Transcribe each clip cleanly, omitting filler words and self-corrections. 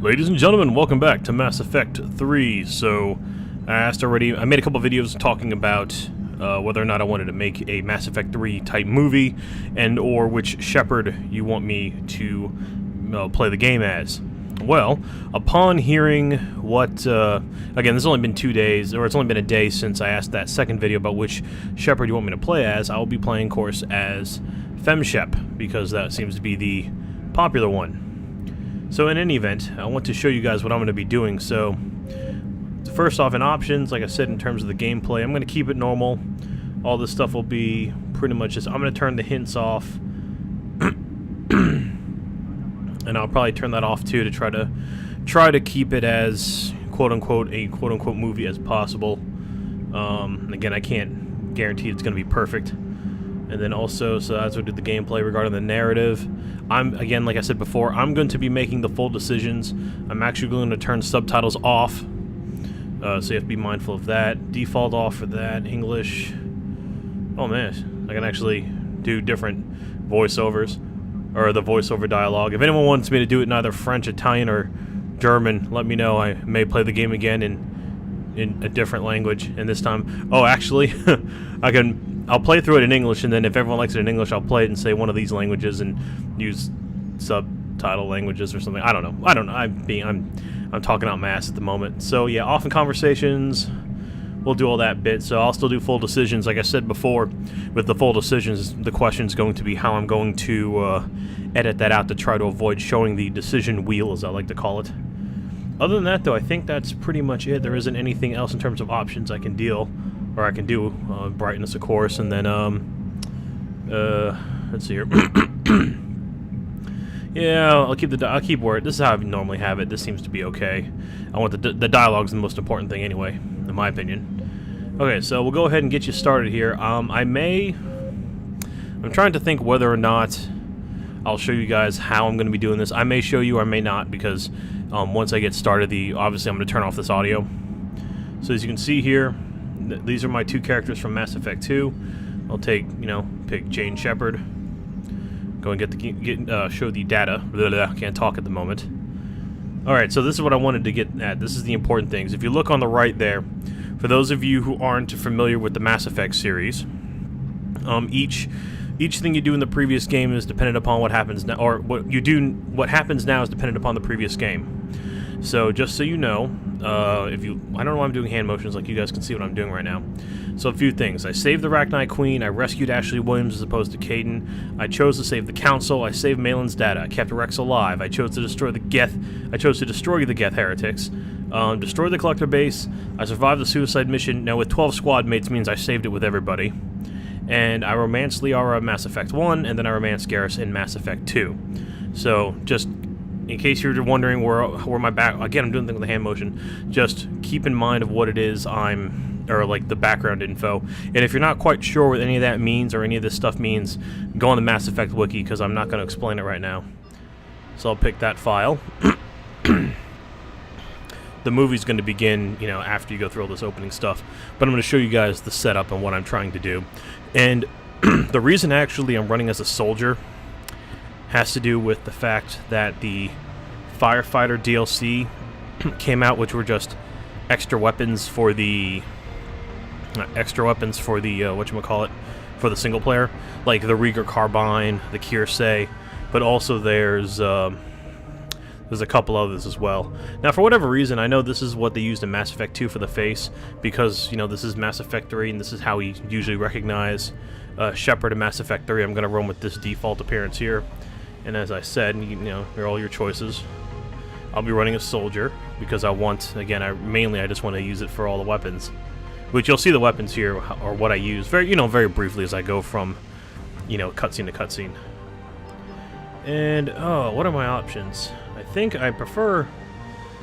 Ladies and gentlemen, welcome back to Mass Effect 3. So, I made a couple videos talking about whether or not I wanted to make a Mass Effect 3 type movie, and or which Shepard you want me to play the game as. Well, upon hearing what, again, this has only been 2 days, or it's only been a day since I asked that second video about which Shepard you want me to play as, I will be playing, of course, as FemShep, because that seems to be the popular one. So in any event, I want to show you guys what I'm going to be doing. So, first off, in options, like I said, in terms of the gameplay, I'm going to keep it normal. All this stuff will be pretty much just, I'm going to turn the hints off. And I'll probably turn that off too to try to keep it as quote-unquote a quote-unquote movie as possible. Again, I can't guarantee it's going to be perfect. And then also, so that's what I did the gameplay regarding the narrative. Again, like I said before, I'm going to be making the full decisions. I'm actually going to turn subtitles off. So you have to be mindful of that. Default off for that. English. Oh man, I can actually do different voiceovers. Or the voiceover dialogue. If anyone wants me to do it in either French, Italian, or German, let me know. I may play the game again in a different language. And this time, oh actually, I'll play through it in English, and then if everyone likes it in English, I'll play it and say one of these languages and use subtitle languages or something. I don't know. I'm talking out my ass at the moment. So yeah, off in conversations, we'll do all that bit. So I'll still do full decisions, like I said before. With the full decisions, the question is going to be how I'm going to edit that out to try to avoid showing the decision wheel, as I like to call it. Other than that, though, I think that's pretty much it. There isn't anything else in terms of options I can do. Brightness, of course, and then, let's see here. Yeah, I'll keep where this is how I normally have it. This seems to be okay. I want the dialogue's the most important thing anyway, in my opinion. Okay, so we'll go ahead and get you started here. I'm trying to think whether or not I'll show you guys how I'm going to be doing this. I may show you, or I may not, because once I get started, obviously I'm going to turn off this audio. So as you can see here, these are my two characters from Mass Effect 2. I'll pick Jane Shepard. Go and show the data. I can't talk at the moment. Alright, so this is what I wanted to get at. This is the important things. If you look on the right there, for those of you who aren't familiar with the Mass Effect series, each thing you do in the previous game is dependent upon what happens now, or what happens now is dependent upon the previous game. So just so you know, I don't know why I'm doing hand motions, like you guys can see what I'm doing right now. So a few things. I saved the Rachni Queen, I rescued Ashley Williams as opposed to Caden, I chose to save the Council, I saved Malin's data, I kept Rex alive, I chose to destroy the Geth heretics, destroyed the Collector base, I survived the suicide mission. Now with 12 squad mates means I saved it with everybody. And I romanced Liara in Mass Effect 1, and then I romanced Garrus in Mass Effect 2. So, just in case you're wondering where my back... Again, I'm doing things with the hand motion. Just keep in mind of what it is or like the background info. And if you're not quite sure what any of that means, or any of this stuff means, go on the Mass Effect wiki, because I'm not going to explain it right now. So I'll pick that file. The movie's going to begin, after you go through all this opening stuff. But I'm going to show you guys the setup and what I'm trying to do. And the reason actually I'm running as a soldier has to do with the fact that the Firefighter DLC came out, which were just extra weapons for the whatchamacallit, for the single player, like the Rieger Carbine, the Kiersey, but also there's a couple others as well. Now, for whatever reason, I know this is what they used in Mass Effect 2 for the face, because, this is Mass Effect 3, and this is how we usually recognize Shepard in Mass Effect 3. I'm going to run with this default appearance here. And as I said, here are all your choices. I'll be running a soldier, because I want, again, I just want to use it for all the weapons. Which you'll see the weapons here, or what I use, very briefly as I go from, cutscene to cutscene. And, what are my options? I think I prefer,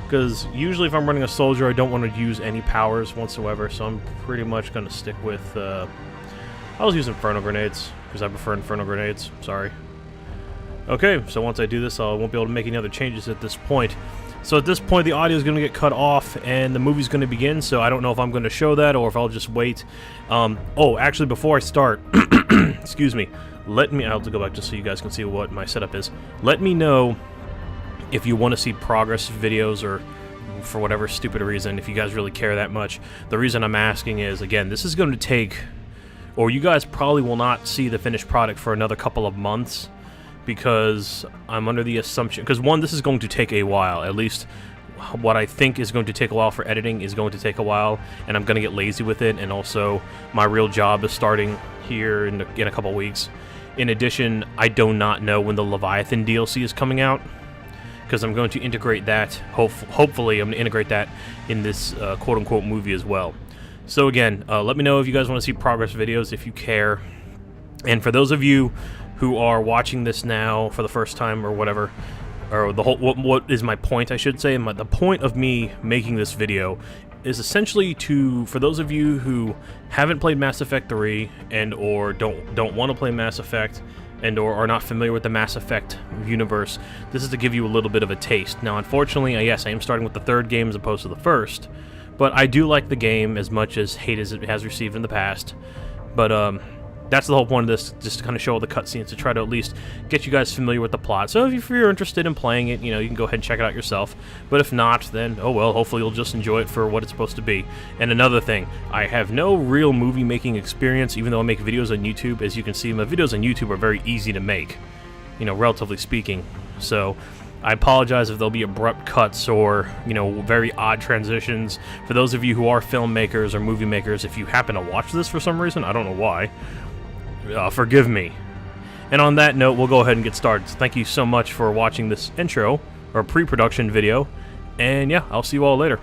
because usually if I'm running a soldier, I don't want to use any powers whatsoever, so I'm pretty much going to stick with, I'll use Inferno Grenades, because I prefer Inferno Grenades, sorry. Okay, so once I do this, I won't be able to make any other changes at this point. So at this point, the audio is going to get cut off, and the movie's going to begin, so I don't know if I'm going to show that, or if I'll just wait. Actually, before I start, excuse me, I'll have to go back just so you guys can see what my setup is. Let me know if you want to see progress videos, or for whatever stupid reason, if you guys really care that much, the reason I'm asking is, again, this is going to take, or you guys probably will not see the finished product for another couple of months, because I'm under the assumption, because one, this is going to take a while, at least what I think is going to take a while for editing is going to take a while, and I'm going to get lazy with it, and also my real job is starting here in a couple weeks. In addition, I do not know when the Leviathan DLC is coming out, because I'm going to integrate that, hopefully I'm going to integrate that in this quote-unquote movie as well. So again, let me know if you guys want to see progress videos, if you care. And for those of you who are watching this now for the first time or whatever, or the whole, what is my point, I should say, the point of me making this video is essentially for those of you who haven't played Mass Effect 3 and or don't want to play Mass Effect, and or are not familiar with the Mass Effect universe, this is to give you a little bit of a taste. Now, unfortunately, yes, I am starting with the third game as opposed to the first, but I do like the game as much as hate as it has received in the past. But that's the whole point of this, just to kind of show all the cutscenes, to try to at least get you guys familiar with the plot. So if you're interested in playing it, you know, you can go ahead and check it out yourself. But if not, then, oh well, hopefully you'll just enjoy it for what it's supposed to be. And another thing, I have no real movie-making experience, even though I make videos on YouTube. As you can see, my videos on YouTube are very easy to make, you know, relatively speaking. So I apologize if there'll be abrupt cuts or, you know, very odd transitions. For those of you who are filmmakers or movie makers, if you happen to watch this for some reason, I don't know why, forgive me. And on that note, we'll go ahead and get started. Thank you so much for watching this intro, or pre-production video, and yeah, I'll see you all later.